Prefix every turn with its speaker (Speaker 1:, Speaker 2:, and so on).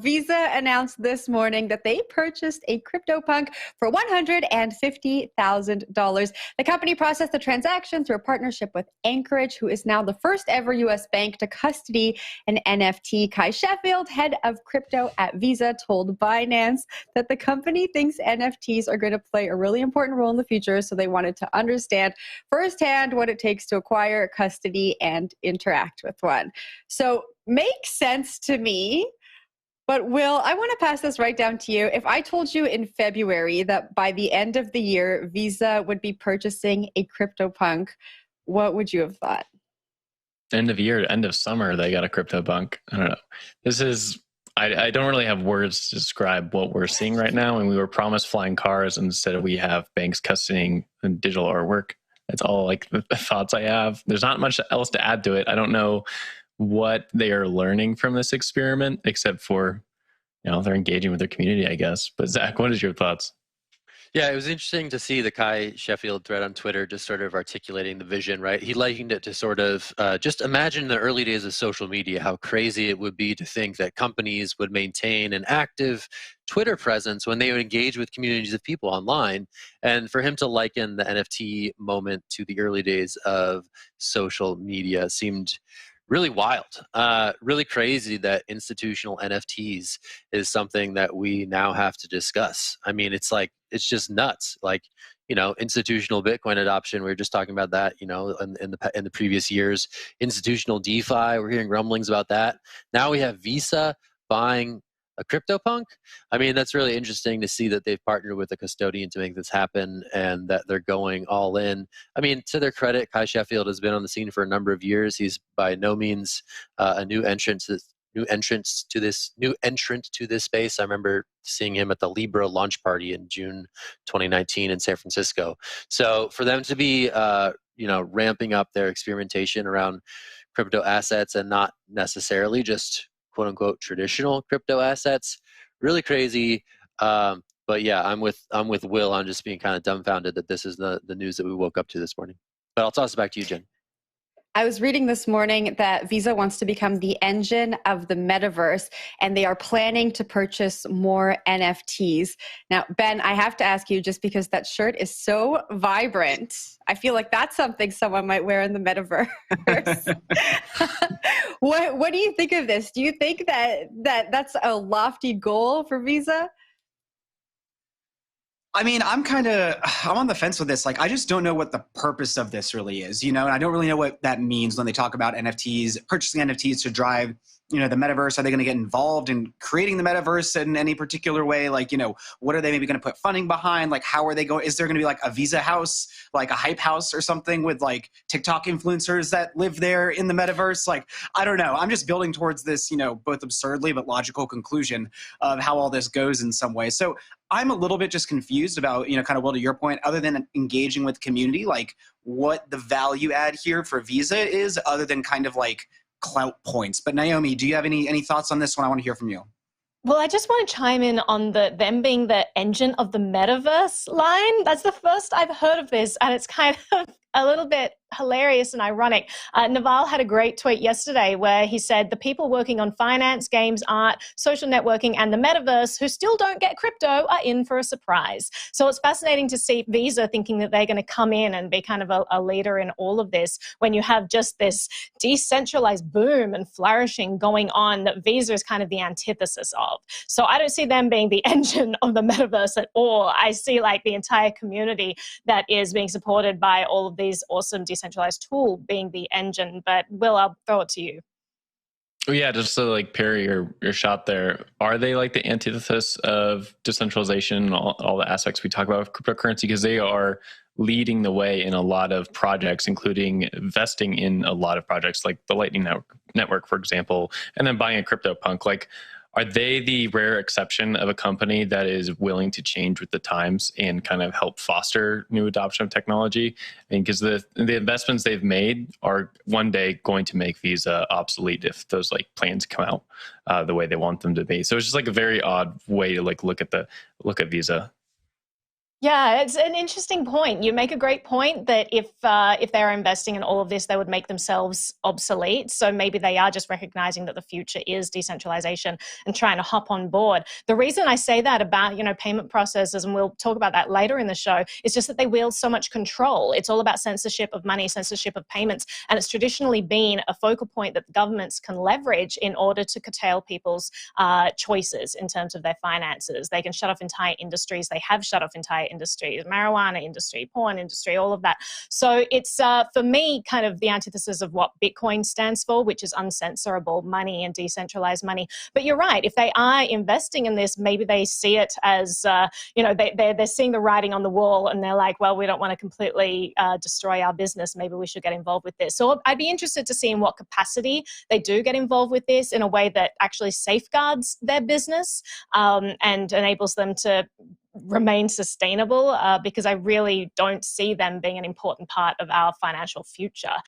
Speaker 1: Visa announced this morning that they purchased a CryptoPunk for $150,000. The company processed the transaction through a partnership with Anchorage, who is now the first ever U.S. bank to custody an NFT. Kai Sheffield, head of crypto at Visa, told Binance that the company thinks NFTs are going to play a really important role in the future, so they wanted to understand firsthand what it takes to acquire, custody, and interact with one. So makes sense to me. But Will, I want to pass this right down to you. If I told you in February that by the end of the year, Visa would be purchasing a CryptoPunk, what would you have thought?
Speaker 2: End of year, end of summer, they got a CryptoPunk. I don't know. This is, I don't really have words to describe what we're seeing right now. And we were promised flying cars, and instead we have banks custodying digital artwork. That's all like the thoughts I have. There's not much else to add to it. I don't know what they are learning from this experiment, except for, they're engaging with their community, I guess. But Zach, what is your thoughts?
Speaker 3: Yeah, it was interesting to see the Kai Sheffield thread on Twitter just sort of articulating the vision, right? He likened it to sort of just imagine the early days of social media, how crazy it would be to think that companies would maintain an active Twitter presence when they would engage with communities of people online. And for him to liken the NFT moment to the early days of social media seemed really wild, really crazy that institutional NFTs is something that we now have to discuss. I mean, it's just nuts. Like, institutional Bitcoin adoption, we were just talking about that, in the previous years. Institutional DeFi, we're hearing rumblings about that. Now we have Visa buying a CryptoPunk. I mean, that's really interesting to see that they've partnered with a custodian to make this happen and that they're going all in. I mean, to their credit, Kai Sheffield has been on the scene for a number of years. He's by no means a new entrant to this space. I remember seeing him at the Libra launch party in June 2019 in San Francisco. So for them to be ramping up their experimentation around crypto assets and not necessarily just quote unquote traditional crypto assets, really crazy. But yeah, I'm with Will on just being kind of dumbfounded that this is the news that we woke up to this morning. But I'll toss it back to you, Jen.
Speaker 1: I was reading this morning that Visa wants to become the engine of the metaverse, and they are planning to purchase more NFTs. Now, Ben, I have to ask you, just because that shirt is so vibrant, I feel like that's something someone might wear in the metaverse. What do you think of this? Do you think that's a lofty goal for Visa?
Speaker 4: I mean, I'm on the fence with this. Like, I just don't know what the purpose of this really is, and I don't really know what that means when they talk about NFTs, purchasing NFTs to drive, the metaverse. Are they going to get involved in creating the metaverse in any particular way? Like, what are they maybe going to put funding behind? Like, how are they going? Is there going to be like a Visa house, like a hype house or something with like TikTok influencers that live there in the metaverse? Like, I don't know. I'm just building towards this, both absurdly but logical conclusion of how all this goes in some way. So I'm a little bit just confused about, kind of, Will, to your point, other than engaging with community, like what the value add here for Visa is, other than kind of like clout points. But Naomi, do you have any thoughts on this one? I want to hear from you.
Speaker 5: Well, I just want to chime in on them being the engine of the metaverse line. That's the first I've heard of this, and it's kind of a little bit hilarious and ironic. Naval had a great tweet yesterday where he said the people working on finance, games, art, social networking, and the metaverse who still don't get crypto are in for a surprise. So it's fascinating to see Visa thinking that they're going to come in and be kind of a leader in all of this when you have just this decentralized boom and flourishing going on that Visa is kind of the antithesis of. So I don't see them being the engine of the metaverse at all. I see like the entire community that is being supported by all of these awesome decentralized tool being the engine. But Will, I'll throw it to you.
Speaker 2: Yeah, just to like parry your shot there, are they like the antithesis of decentralization and all the aspects we talk about with cryptocurrency? Because they are leading the way in a lot of projects, including investing in a lot of projects like the Lightning Network, for example, and then buying a CryptoPunk. Like, are they the rare exception of a company that is willing to change with the times and kind of help foster new adoption of technology? I mean, because the investments they've made are one day going to make Visa obsolete if those like plans come out the way they want them to be. So it's just like a very odd way to like look at Visa.
Speaker 5: Yeah, it's an interesting point. You make a great point that if they're investing in all of this, they would make themselves obsolete. So maybe they are just recognizing that the future is decentralization and trying to hop on board. The reason I say that about, payment processes, and we'll talk about that later in the show, is just that they wield so much control. It's all about censorship of money, censorship of payments, and it's traditionally been a focal point that the governments can leverage in order to curtail people's choices in terms of their finances. They can shut off entire industries. They have shut off entire industries, marijuana industry, porn industry, all of that. So it's, for me, kind of the antithesis of what Bitcoin stands for, which is uncensorable money and decentralized money. But you're right. If they are investing in this, maybe they see it as, they're seeing the writing on the wall and they're like, well, we don't want to completely destroy our business. Maybe we should get involved with this. So I'd be interested to see in what capacity they do get involved with this in a way that actually safeguards their business and enables them to remain sustainable, because I really don't see them being an important part of our financial future.